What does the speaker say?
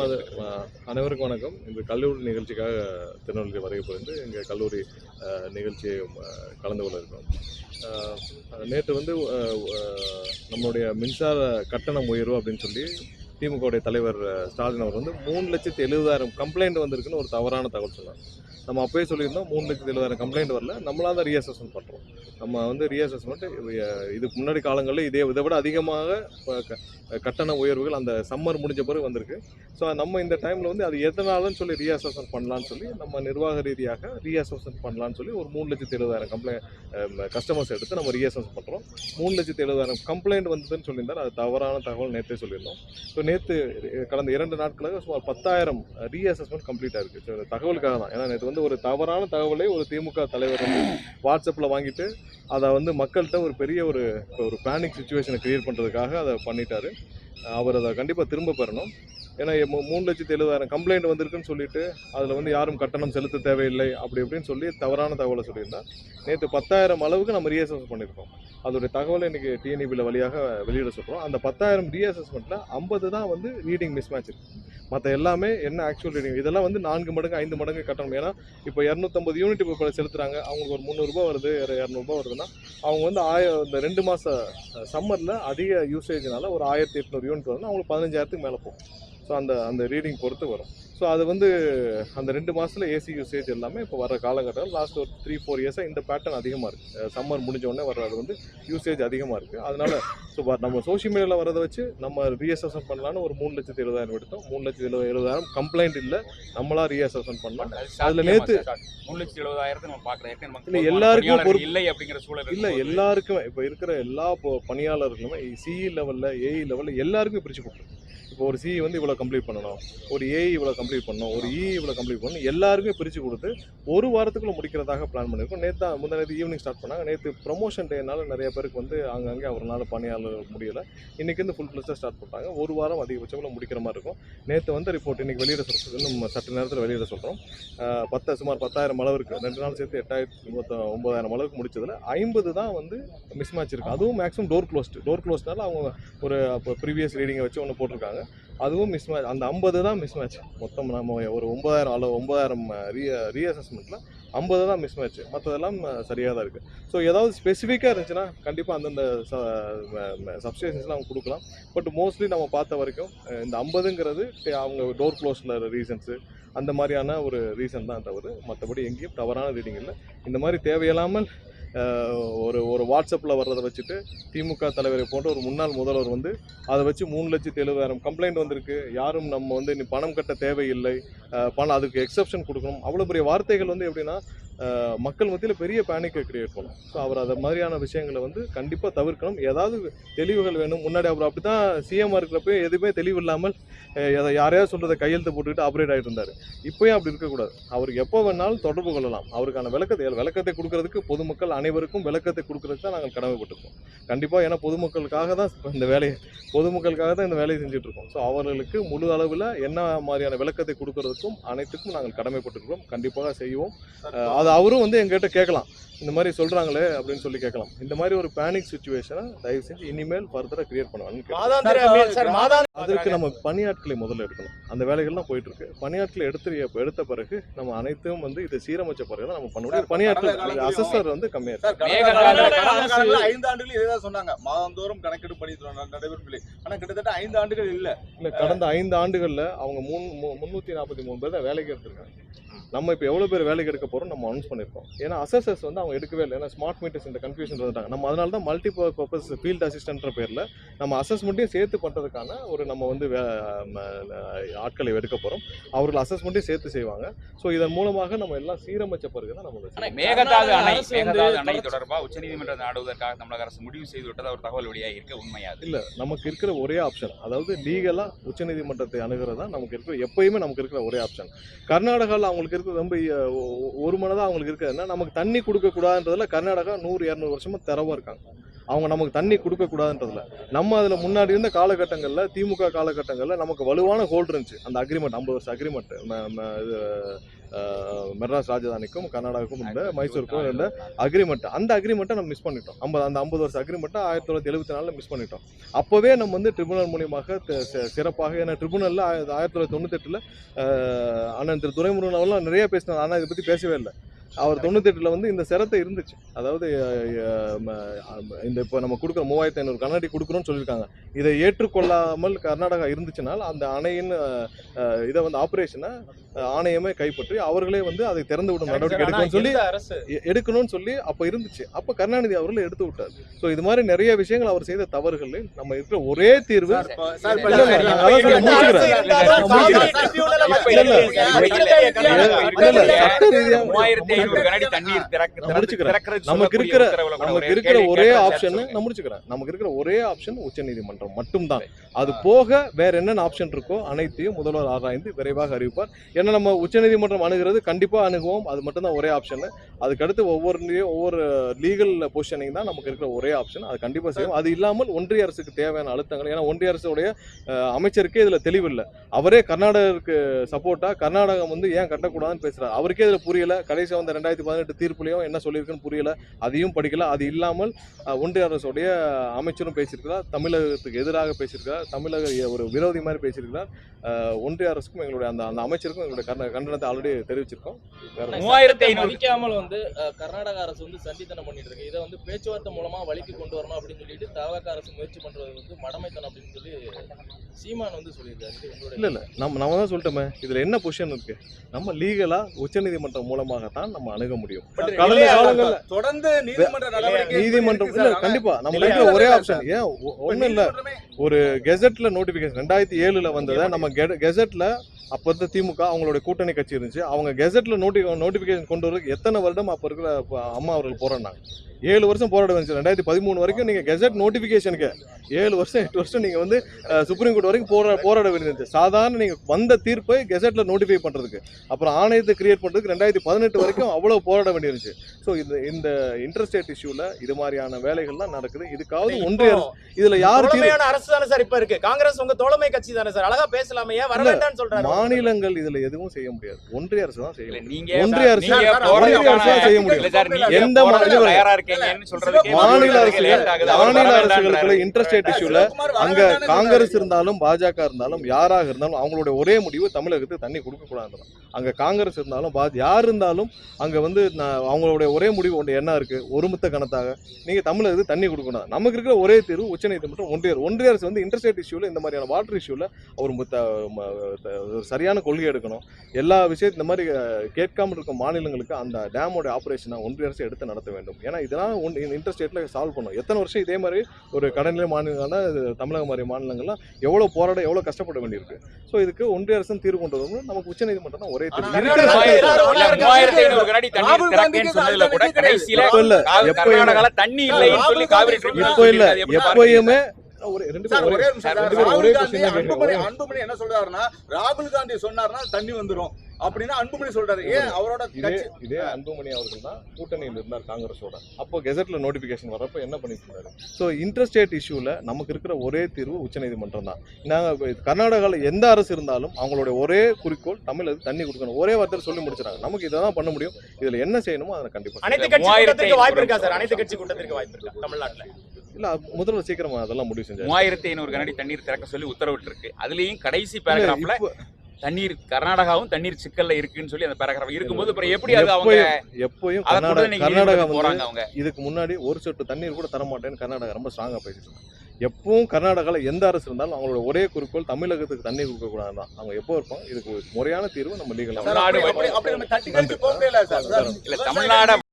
அது அனைவருக்கும் வணக்கம். இந்த கல்லூரி நிகழ்ச்சிக்காக திருநெல்வேலி வருகை புரிந்து எங்கள் கல்லூரி நிகழ்ச்சியை கலந்து கொள்ள இருக்கோம். நேற்று வந்து நம்மளுடைய மின்சார கட்டணம் உயர்வு அப்படின்னு சொல்லி திமுகவுடைய தலைவர் ஸ்டாலின் அவர் வந்து 3,70,000 கம்ப்ளைண்ட் வந்திருக்குன்னு ஒரு தவறான தகவல் சொன்னார். நம்ம அப்பயே சொல்லியிருந்தோம் 3,70,000 கம்ப்ளைண்ட் வரல, நம்மளாக தான் ரீஅசஸ்மெண்ட் பண்ணுறோம். நம்ம வந்து ரீஅசஸ்மெண்ட் இதுக்கு முன்னாடி காலங்களில் இதை விட அதிகமாக கட்டண உயர்வுகள் அந்த சம்மர் முடிஞ்ச பிறகு வந்திருக்கு. ஸோ நம்ம இந்த டைமில் வந்து அது எதனாலன்னு சொல்லி ரீஅசஸ்மெண்ட் பண்ணலான்னு சொல்லி நம்ம நிர்வாக ரீதியாக ரீஅசஸ்மெண்ட் பண்ணலான்னு சொல்லி ஒரு 3,70,000 கஸ்டமர்ஸ் எடுத்து நம்ம ரீஅசஸ்மெண்ட் பண்ணுறோம். 3,70,000 கம்ப்ளைண்ட் வந்ததுன்னு சொல்லியிருந்தார். அது தவறான தகவல் நேற்றே சொல்லியிருந்தோம். ஸோ நேற்று கடந்த 2 நாட்களாக சுமார் 10,000 ரீஅசஸ்மெண்ட் கம்ப்ளீட் ஆயிருக்கு. ஸோ தகவலுக்காக தான். ஏன்னா நேற்று வந்து ஒரு தவறான தகவலை ஒரு திமுக தலைவர் வந்து வாட்ஸ்அப்பில் வாங்கிட்டு அதை வந்து மக்கள்கிட்ட ஒரு பெரிய ஒரு பேனிக் சுச்சுவேஷனை கிரியேட் பண்ணுறதுக்காக அதை பண்ணிட்டாரு. அவர் அதை கண்டிப்பாக திரும்ப பெறணும். ஏன்னா 3,70,000 கம்ப்ளைண்ட் வந்திருக்குன்னு சொல்லிட்டு அதில் வந்து யாரும் கட்டணம் செலுத்த தேவையில்லை அப்படி இப்படின்னு சொல்லி தவறான தகவலை சொல்லியிருந்தார். நேற்று 10,000 அளவுக்கு நம்ம ரீஅசஸ் பண்ணியிருக்கோம். அதோடைய தகவலை இன்றைக்கி டிஎன்இபியில் வழியாக வெளியிட சொல்கிறோம். அந்த 10,000 ரீஅசஸ்மெண்ட்டில் 50 தான் வந்து ரீடிங் மிஸ் மேட்ச் இருக்குது. மற்ற எல்லாமே என்ன ஆக்சுவல் ரீடிங் இதெல்லாம் வந்து 4 மடங்கு 5 மடங்கு கட்டணும். ஏன்னா இப்போ 250 யூனிட் இப்போ செலுத்துகிறாங்க, அவங்களுக்கு ஒரு 300 ரூபா வருது, 200 ரூபா வருதுன்னா அவங்க வந்து இந்த 2 மாத சம்மரில் அதிக யூசேஜ்னால ஒரு 1,800 யூனிட் வருதுன்னா அவங்களுக்கு 15,000க்கு மேலே போகும். ஸோ அந்த ரீடிங் பொறுத்து வரும். ஸோ அது வந்து அந்த 2 மாதத்தில் ஏசி யூசேஜ் எல்லாமே இப்போ வர காலகட்டம் லாஸ்ட் ஒரு 3-4 இயர்ஸாக இந்த பேட்டர்ன் அதிகமாக இருக்குது. சம்மர் முடிஞ்ச உடனே வர்றது வந்து யூசேஜ் அதிகமாக இருக்குது. அதனால் ஸோ நம்ம சோஷியல் மீடியாவில் வரதை வச்சு நம்ம ரீஅசஸ்மெண்ட் பண்ணலான்னு ஒரு 3,70,000 எடுத்தோம். 3,70,000 கம்ப்ளைண்ட் இல்லை, நம்மளாக ரீஅசஸ்மெண்ட் பண்ணலாம். அதில் நேற்று 3,70,000 நம்ம பார்க்குறோம். இல்லை எல்லாருக்கும் இல்லை அப்படிங்கிற சூழல் இல்லை, எல்லாருக்குமே இப்போ இருக்கிற எல்லா பணியாளர்களுமே சிஇ லெவலில் ஏஇ லெவலில் எல்லாருக்குமே பிரித்து கொடுத்துருக்கு. இப்போ ஒரு சிஇ வந்து இவ்வளோ கம்ப்ளீட் பண்ணணும், ஒரு ஏஇ இவ்வளோ கம்ப்ளீட் பண்ணணும், ஒரு இஇ இவ்வளோ கம்ப்ளீட் பண்ணணும், எல்லாருக்குமே பிரித்து கொடுத்து ஒரு வாரத்துக்குள்ளே முடிக்கிறதாக பிளான் பண்ணியிருக்கோம். முந்தானேற்று ஈவினிங் ஸ்டார்ட் பண்ணாங்க. நேற்று ப்ரொமோஷன் டேனால நிறைய பேருக்கு வந்து அங்கங்கே அவரால் பணியாளர் முடியலை. இன்றைக்கி வந்து ஃபுல் ஃப்ளெஷ்டாக ஸ்டார்ட் பண்ணிட்டாங்க. ஒரு வாரம் அதிகபட்சமாக முடிக்கிற மாதிரி இருக்கும். நேற்று வந்து ரிப்போர்ட் இன்றைக்கி வெளியிட சொல்கிறது இன்னும் சற்று நேரத்தில் வெளியிட சொல்கிறோம். சுமார் 10,000 அளவுக்கு 2 நாள் சேர்த்து 8,900 அளவுக்கு முடிச்சதில் 50 தான் வந்து மிஸ் மேட்ச் இருக்குது. அதுவும் மேக்ஸிமம் டோர் க்ளோஸ்னால அவங்க ஒரு ப்ரீவியஸ் ரீடிங்கை வச்சு ஒன்று போட்டிருக்காங்க. அதுவும் மிஸ் மேட்ச். அந்த 50 தான் மிஸ் மேட்ச். மொத்தம் நம்ம ஒரு 9,000 ரீஅசஸ்மெண்ட்டில் 50 தான் மிஸ் மேட்ச். மற்றதெல்லாம் சரியாக தான் இருக்குது. ஸோ ஏதாவது ஸ்பெசிஃபிக்காக இருந்துச்சுன்னா கண்டிப்பாக அந்தந்த சப்ஸ்டேஷன்ஸ்லாம் அவங்க கொடுக்கலாம். பட் மோஸ்ட்லி நம்ம பார்த்த வரைக்கும் இந்த 50ங்கிறது அவங்க டோர் க்ளோஸில் ரீசன்ஸு அந்த மாதிரியான ஒரு ரீசன் தான் தவிர மற்றபடி எங்கேயும் தவறான ரீடிங் இல்லை. இந்த மாதிரி தேவையில்லாமல் ஒரு வாட்ஸ்அப்பில் வர்றதை வச்சுட்டு திமுக தலைவரை போன்ற ஒரு முன்னாள் முதல்வர் வந்து அதை வச்சு 3,70,000 கம்ப்ளைண்ட் வந்திருக்கு, யாரும் நம்ம வந்து நீ பணம் கட்ட தேவையில்லை, அதுக்கு எக்ஸப்ஷன் கொடுக்கணும், அவ்வளோ பெரிய வார்த்தைகள் வந்து எப்படின்னா மக்கள் மத்தியில் பெரிய பேனிக்கை கிரியேட் பண்ணும். ஸோ அவர் அதை மாதிரியான விஷயங்களை வந்து கண்டிப்பாக தவிர்க்கணும். ஏதாவது தெளிவுகள் வேணும். முன்னாடி அவர் அப்படி தான் சிஎம்மாக இருக்கிறப்ப எதுவுமே தெளிவு இல்லாமல் யாரையாவது சொல்கிறத கையெழுத்து போட்டுக்கிட்டு அப்ரேட் ஆகிட்டு இருந்தார். இப்போயும் அப்படி இருக்கக்கூடாது. அவருக்கு எப்போ வேணாலும் தொடர்பு கொள்ளலாம். அவருக்கான விளக்கத்தை கொடுக்கறதுக்கு பொதுமக்கள் அனைவருக்கும் விளக்கத்தை கொடுக்கறதுக்கு தான் நாங்கள் கடமைப்பட்டிருக்கோம். கண்டிப்பாக ஏன்னா பொதுமக்களுக்காக தான் இந்த வேலையை செஞ்சுட்டு இருக்கோம். ஸோ அவர்களுக்கு முழு அளவில் என்ன மாதிரியான விளக்கத்தை கொடுக்கறதுக்கும் அனைத்துக்கும் நாங்கள் கடமைப்பட்டிருக்கிறோம். கண்டிப்பாக செய்வோம். அது அவரும் வந்து எங்ககிட்ட கேட்கலாம், இந்த மாதிரி சொல்கிறாங்களே அப்படின்னு சொல்லி கேட்கலாம். இந்த மாதிரி ஒரு பேனிக் சுச்சுவேஷனை தயவு செஞ்சு இனிமேல் ஃபர்தராக கிரியேட் பண்ணுவாங்க. அதற்கு நம்ம பணியாட்களை முதல்ல எடுக்கணும். அந்த வேலைகள்லாம் போயிட்டு இருக்கு. பணியாட்களை எடுத்த பிறகு நம்ம அனைத்தும் வந்து இதை சீரமைச்ச பிறகு தான் நம்ம பண்ண முடியும். பணியாட்கள் அசஸர் வந்து கம்மியாக இருக்கு. 5 ஆண்டுகள் இதேதான் சொன்னாங்க, மாதந்தோறும் கணக்கெடு பணி நடைபெறவில்லை. ஆனால் கிட்டத்தட்ட 5 ஆண்டுகள் இல்லை. கடந்த 5 ஆண்டுகளில் அவங்க 343 பேர் தான் வேலைக்கு எடுத்திருக்காங்க. நம்ம இப்போ எவ்வளோ பேர் வேலைக்கு எடுக்க போகிறோம் நம்ம அனௌன்ஸ் பண்ணியிருக்கோம். ஏன்னா அசஸர்ஸ் வந்து அவங்க எடுக்கவே இல்லை. ஏன்னா ஸ்மார்ட் மீட்டர்ஸ் இந்த கன்ஃபியூஷன் வந்துட்டாங்க. நம்ம அதனால தான் மல்டி பர்பஸ் ஃபீல்ட் அசிஸ்டன்ட்ற பேரில் நம்ம அசஸ்மெண்ட்டையும் சேர்த்து பண்ணுறதுக்கான நம்ம வந்து ஆட்களை எடுக்க போகிறோம். அவர்கள் அசஸ்மெண்ட்டையும் சேர்த்து செய்வாங்க. ஸோ இதன் மூலமாக நம்ம எல்லாம் சீரமைச்ச பிறகு தான் நம்ம மேகதாது அணை தொடர்பாக உச்சநீதிமன்றம் நாடுவதற்காக தமிழக அரசு முடிவு செய்து விட்டது ஒரு தகவல் வெளியாக இருக்க உண்மையாது இல்லை. நமக்கு இருக்கிற ஒரே ஆப்ஷன், அதாவது லீகலாக உச்சநீதிமன்றத்தை அணுகிறது தான் நமக்கு இருக்கிற எப்பயுமே நமக்கு இருக்கிற ஒரே ஆப்ஷன். கர்நாடகாவில் அவங்களுக்கு இருக்கிற ரொம்ப ஒரு மனதாக அவங்களுக்கு இருக்கிறதுனா நமக்கு தண்ணி கொடுக்க கூடாதுன்றதுல கர்நாடகா 100-200 வருஷமா தரவா இருக்காங்க. அவங்க நமக்கு தண்ணி கொடுக்கக்கூடாதுன்றதுல நம்ம அதில் முன்னாடி இருந்த காலகட்டங்களில் திமுக காலகட்டங்களில் நமக்கு வலுவான ஹோல்டு இருந்துச்சு. அந்த அக்ரிமெண்ட் 50 வருஷம் அக்ரிமெண்ட் மெட்ராஸ் ராஜதானிக்கும் கர்நாடகாவுக்கும் இந்த மைசூருக்கும் இருந்த அக்ரிமெண்ட், அந்த அக்ரிமெண்ட்டை நம்ம மிஸ் பண்ணிட்டோம். அந்த 50 வருஷம் அக்ரிமெண்ட்டை 1974 மிஸ் பண்ணிட்டோம். அப்போவே நம்ம வந்து ட்ரிபுனல் மூலியமாக சிறப்பாக, ஏன்னா ட்ரிபுனலில் 1998 அண்ணன் திரு துரைமுருகன் அவர்லாம் நிறைய பேசினார். ஆனால் இதை பற்றி பேசவே இல்லை. அவர் 98 வந்து இந்த சிரத்தை இருந்துச்சு. அதாவது இந்த இப்போ நம்ம கொடுக்குற 3500 கண்ணாடி கொடுக்குறோம்னு சொல்லியிருக்காங்க. இதை ஏற்றுக்கொள்ளாமல் கர்நாடகா இருந்துச்சுனால் அந்த அணையின் இதை வந்து ஆப்ரேஷனை ஆணையமே கைப்பற்றி அவர்களே வந்து அதை திறந்து விடும் நடவடிக்கை எடுக்கணும்னு சொல்லி அப்போ இருந்துச்சு. அப்போ கருணாநிதி அவர்கள் எடுத்து விட்டார். ஸோ இது மாதிரி நிறைய விஷயங்கள் அவர் செய்த தவறுகளில் நம்ம இருக்கிற ஒரே தீர்வு நமக்கு இருக்கிற ஒரே ஆப்ஷன் நமக்கு இருக்கிற ஒரே ஆப்ஷன் உச்சநீதிமன்றம் மட்டும்தான். அது போக வேற என்னென்ன ஆப்ஷன் இருக்கோ அனைத்தையும் முதல்வர் ஆராய்ந்து விரைவாக அறிவிப்பார். ஏன்னா நம்ம உச்சநீதிமன்றம் அணுகிறது கண்டிப்பா அணுகுவோம். அது மட்டும் தான் ஒரே ஆப்ஷன். அதுக்கடுத்து ஒவ்வொரு லீகல் பொசிஷனிங் தான் நமக்கு இருக்கிற ஒரே ஆப்ஷன். அது கண்டிப்பா செய்யும். அது இல்லாமல் ஒன்றிய அரசுக்கு தேவையான அழுத்தங்கள், ஏன்னா ஒன்றிய அரசுடைய அமைச்சருக்கே இதுல தெளிவில்லை. அவரே கர்நாடகாவுக்கு சப்போர்ட்டா கர்நாடகம் வந்து ஏன் கட்டக்கூடாதுன்னு பேசுறாரு. அவருக்கே இதுல புரியல. கடைசி வந்து 2018 தீர்ப்புலையும் என்ன சொல்லியிருக்குன்னு புரியல. அதையும் படிக்கல. அது இல்லாமல் ஒன்றிய அரசுடைய அமைச்சரும் பேசியிருக்கிறார். தமிழகத்துக்கு எதிராக பேசியிருக்கிறார். தமிழக ஒரு விரோதி மாதிரி பேசியிருக்கிறார். ஒன்றிய அரசுக்கும் எங்களுடைய அந்த அமைச்சருக்கும் எங்களுடைய கண்டனத்தை ஆல்ரெடி தெரிவிச்சிருக்கோம். 3500 மதிக்காமல் வந்து கர்நாடக அரசு வந்து சண்டித்தனம் பண்ணிட்டு இருக்கு. இதை வந்து பேச்சுவார்த்தை மூலமா வழிக்கு கொண்டு வரணும் அப்படின்னு சொல்லிட்டு தவக அரசு முயற்சி பண்றது வந்து மடமைத்தனம் அப்படின்னு சொல்லி சீமான் வந்து சொல்லியிருக்காரு. இல்ல நம்ம தான் சொல்லிட்டோமே. இதுல என்ன பொசிஷன் இருக்கு? நம்ம லீகலா உச்சநீதிமன்றம் மூலமாகத்தான் நம்ம அணுக முடியும். கடந்த காலங்கள்ல தொடர்ந்து நீதிமன்றம் இல்ல கண்டிப்பா நம்ம இருக்கிற ஒரே ஆப்ஷன் ஏன் ஒண்ணும் இல்ல. ஒரு கெசட்ல நோட்டிபிகேஷன் 2007 வந்ததை நம்ம கெசட்ல அப்போ இருந்த திமுக அவங்களுடைய கூட்டணி கட்சி இருந்துச்சு. அவங்க கெசட்ல நோட்டிபிகேஷன் கொண்டு வரதுக்கு எத்தனை வருடம் அப்போ இருக்கிற அம்மா அவர்கள் போராடினாங்க. 7 வருஷம் போராட வந்துச்சு. 2013 வரைக்கும் நீங்க கெசட் நோட்டிபிகேஷனுக்கு 7 வருஷம் 8 வருஷம் நீங்க வந்து சுப்ரீம் கோர்ட் வரைக்கும் போராட வேண்டியிருந்துச்சு. சாதாரண நீங்க வந்த தீர்ப்பை கெசட்ல நோட்டிஃபை பண்றதுக்கு, அப்புறம் ஆணையத்தை கிரியேட் பண்றதுக்கு 2018 வரைக்கும் அவ்வளவு போராட வேண்டியிருந்துச்சு. ஸோ இந்த இன்டர்ஸ்டேட் இஷ்யூல இது மாதிரியான வேலைகள்லாம் நடக்குது. இதுக்காவது ஒன்றிய இதுல யாரு அரசு தானே சார் இப்ப இருக்கு. காங்கிரஸ் உங்க தோழமை கட்சி தானே சார். அழகா பேசலாமே, வர வேண்டாம்னு சொல்றாங்க. மாநிலங்கள் இதுல எதுவும் செய்ய முடியாது. ஒன்றிய அரசு தான் செய்ய முடியும். நீங்க ஒன்றிய அரசு தான் செய்ய முடியும். எந்த மாநில அரசுகளுக்கு இன்டர்ஸ்டேட் இஷ்யூல அங்க காங்கிரஸ் இருந்தாலும் பாஜக இருந்தாலும் யாராக இருந்தாலும் அவங்களுடைய ஒரே முடிவு தமிழகத்துக்கு தண்ணி கொடுக்க கூடாது. அங்க காங்கிரஸ் இருந்தாலும் யார் இருந்தாலும் அங்க வந்து அவங்களுடைய ஒரே முடிவு ஒன்று என்ன இருக்கு, ஒருமித்த கணத்தாக நீங்க தமிழகத்துக்கு தண்ணி கொடுக்கணும். நமக்கு இருக்கிற ஒரே தீர்வு உச்சநீதிமன்றம். ஒன்றிய அரசு வந்து இன்டர்ஸ்டேட் இஷ்யூல இந்த மாதிரியான வாட்டர் இஷ்யூல ஒரு சரியான கொள்கை எடுக்கணும். எல்லா விஷயத்தையும் இந்த மாதிரி கேட்காமல் இருக்கும் மாநிலங்களுக்கு அந்த டேமோட ஆபரேஷனை ஒன்றிய அரசு எடுத்து நடத்த வேண்டும். ஏன்னா இதெல்லாம் இன்டர்ஸ்டேட்ல சால்வ் பண்ணும். எத்தனை வருஷம் இதே மாதிரி ஒரு கடனிலை மாநிலங்கள்னா தமிழகம் மாதிரி மாநிலங்கள்லாம் எவ்வளவு போராட எவ்வளவு கஷ்டப்பட வேண்டியிருக்கு. ஸோ இதுக்கு ஒன்றிய அரசும் தீர்வு கொண்டு வரணும். நமக்கு உச்சநீதிமன்றம் தான் ஒரே தீர்வு. எப்பயுமே அன்புமணி என்ன சொல்றாருன்னா, ராகுல் காந்தி சொன்னார்னா தண்ணி வந்துரும் அப்படின்னா அன்புமணி சொல்றாரு. ஏன் அவரோட இதே அன்புமணி அவர்கள் தான் கூட்டணியில் இருந்தார் காங்கிரஸோட. அப்போ கெசட்ல நோட்டிபிகேஷன் வரப்போ என்ன பண்ணிட்டு இருந்தாரு? ஸோ இன்டர்ஸ்டேட் இஷ்யூல நமக்கு இருக்கிற ஒரே தீர்வு உச்சநீதிமன்றம் தான். நாங்க கர்நாடகாவில் எந்த அரசு இருந்தாலும் அவங்களுடைய ஒரே குறிக்கோள் தமிழருக்கு தண்ணி கொடுக்கணும். ஒரே வார்த்தை சொல்லி முடிச்சிடாங்க. நமக்கு இதை தான் பண்ண முடியும். இதுல என்ன செய்யணுமோ அதை கண்டிப்பா. அனைத்து கட்சி கூட்டத்திற்கு வாய்ப்பு இருக்கா சார்? அனைத்து கட்சி கூட்டத்திற்கு வாய்ப்பு இருக்கா தமிழ்நாட்டில்? இல்ல முதல்ல சீக்கிரமா அதெல்லாம் முடிவு செஞ்சாங்க. 3500 கனடி தண்ணீர் திறக்க சொல்லி உத்தரவிட்டு இருக்கு. அதுலயும் கடைசி பேராகிராஃப்ல தண்ணீர் கர்நாடகாவும் தண்ணீர் சிக்கல்ல இருக்குன்னு சொல்லி அந்த பேராகிராஃப் இருக்கும்போது அப்புறம் எப்படி அது அவங்க எப்பயும் கர்நாடகா அவங்க இதுக்கு முன்னாடி ஒரு சொட்டு தண்ணீர் கூட தர மாட்டேன்னு கர்நாடகா ரொம்ப ஸ்ட்ராங்கா பேசிட்டு எப்பவும் கர்நாடகாவில் எந்த அரசு இருந்தாலும் அவங்களோட ஒரே குறிக்கோள் தமிழகத்துக்கு தண்ணி கொடுக்க கூடாதுதான். அவங்க எப்போ இருப்பாங்க. இதுக்கு முறையான தீர்வு நம்ம லீகல் தமிழ்நாடு